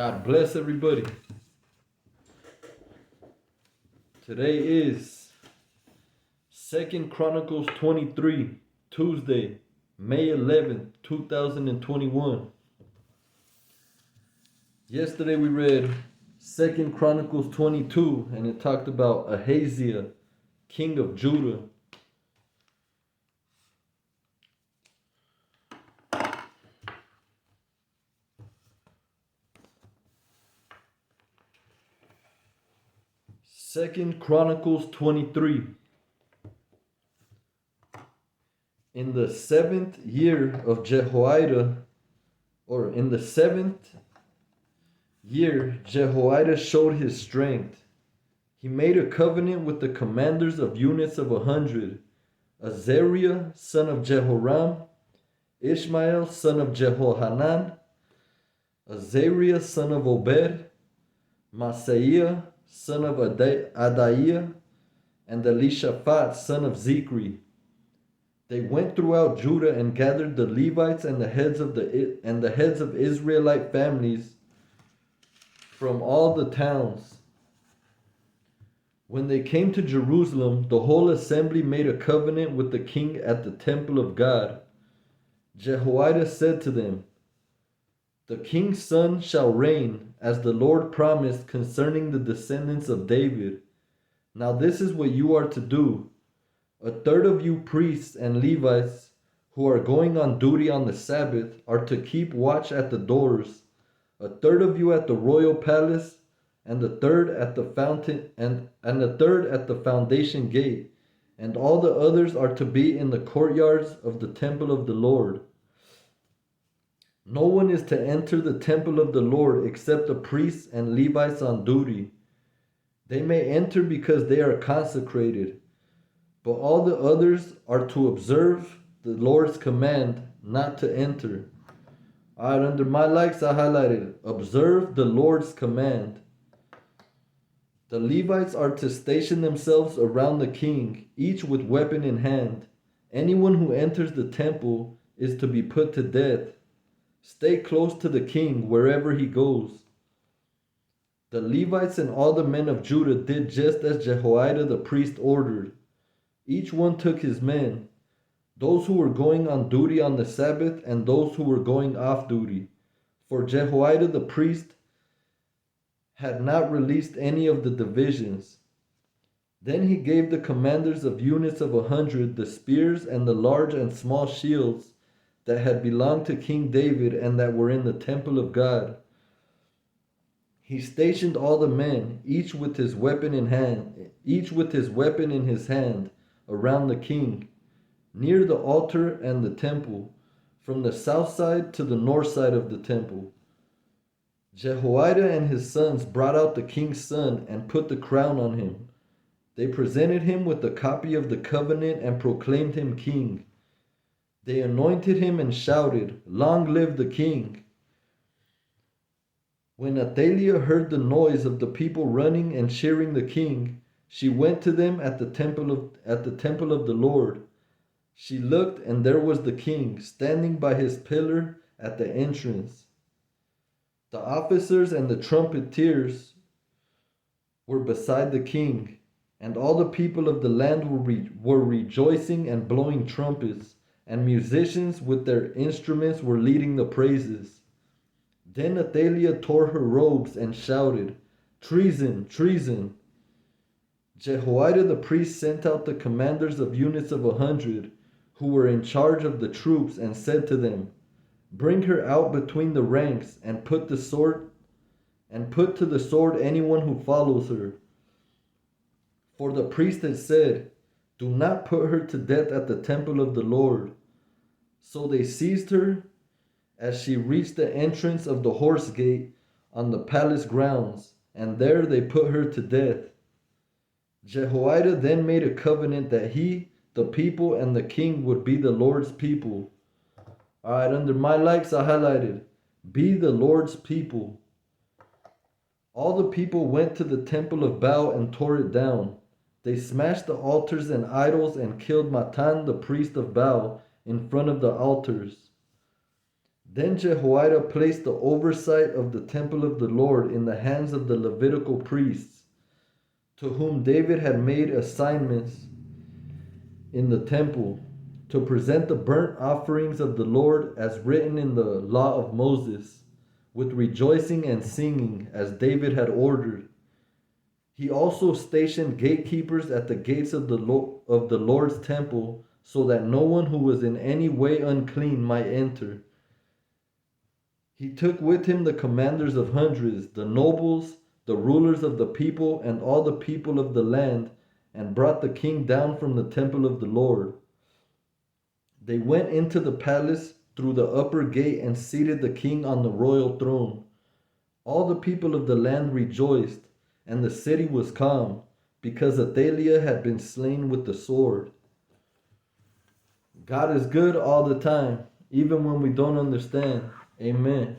God bless everybody. Today is 2nd Chronicles 23, Tuesday, May 11th, 2021. Yesterday we read 2nd Chronicles 22 and it talked about Ahaziah, king of Judah. Second Chronicles 23. In the 7th year of Jehoiada, or in the 7th year, Jehoiada showed his strength. He made a covenant with the commanders of units of 100, Azariah, son of Jehoram, Ishmael, son of Jehohanan, Azariah, son of Obed, Maaseiah, son of Adaiah, and Elishaphat, son of Zichri. They went throughout Judah and gathered the Levites and the heads of Israelite families from all the towns. When they came to Jerusalem, the whole assembly made a covenant with the king at the temple of God. Jehoiada said to them, "The king's son shall reign, as the Lord promised concerning the descendants of David. Now this is what you are to do. A third of you priests and Levites who are going on duty on the Sabbath are to keep watch at the doors, a third of you at the royal palace, and a third at the fountain and a third at the foundation gate, and all the others are to be in the courtyards of the temple of the Lord. No one is to enter the temple of the Lord except the priests and Levites on duty. They may enter because they are consecrated, but all the others are to observe the Lord's command not to enter." Alright, under my likes I highlighted, observe the Lord's command. The Levites are to station themselves around the king, each with weapon in hand. Anyone who enters the temple is to be put to death. Stay close to the king wherever he goes. The Levites and all the men of Judah did just as Jehoiada the priest ordered. Each one took his men, those who were going on duty on the Sabbath and those who were going off duty, for Jehoiada the priest had not released any of the divisions. Then he gave the commanders of units of 100 the spears and the large and small shields that had belonged to King David and that were in the temple of God. He stationed all the men, each with his weapon in his hand, around the king, near the altar and the temple, from the south side to the north side of the temple. Jehoiada and his sons brought out the king's son and put the crown on him. They presented him with a copy of the covenant and proclaimed him king. They anointed him and shouted, "Long live the king!" When Athaliah heard the noise of the people running and cheering the king, she went to them at the temple of the Lord. She looked, and there was the king, standing by his pillar at the entrance. The officers and the trumpeters were beside the king, and all the people of the land were rejoicing and blowing trumpets, and musicians with their instruments were leading the praises. Then Athaliah tore her robes and shouted, "Treason! Treason!" Jehoiada the priest sent out the commanders of units of 100, who were in charge of the troops, and said to them, "Bring her out between the ranks, and put to the sword anyone who follows her." For the priest had said, "Do not put her to death at the temple of the Lord." So they seized her as she reached the entrance of the horse gate on the palace grounds, and there they put her to death. Jehoiada then made a covenant that he, the people, and the king would be the Lord's people. Alright, under my likes I highlighted, be the Lord's people. All the people went to the temple of Baal and tore it down. They smashed the altars and idols and killed Matan the priest of Baal in front of the altars. Then Jehoiada placed the oversight of the temple of the Lord in the hands of the Levitical priests, to whom David had made assignments in the temple, to present the burnt offerings of the Lord as written in the law of Moses, with rejoicing and singing, as David had ordered. He also stationed gatekeepers at the gates of the Lord's temple, so that no one who was in any way unclean might enter. He took with him the commanders of hundreds, the nobles, the rulers of the people, and all the people of the land, and brought the king down from the temple of the Lord. They went into the palace through the upper gate and seated the king on the royal throne. All the people of the land rejoiced, and the city was calm, because Athaliah had been slain with the sword. God is good all the time, even when we don't understand. Amen.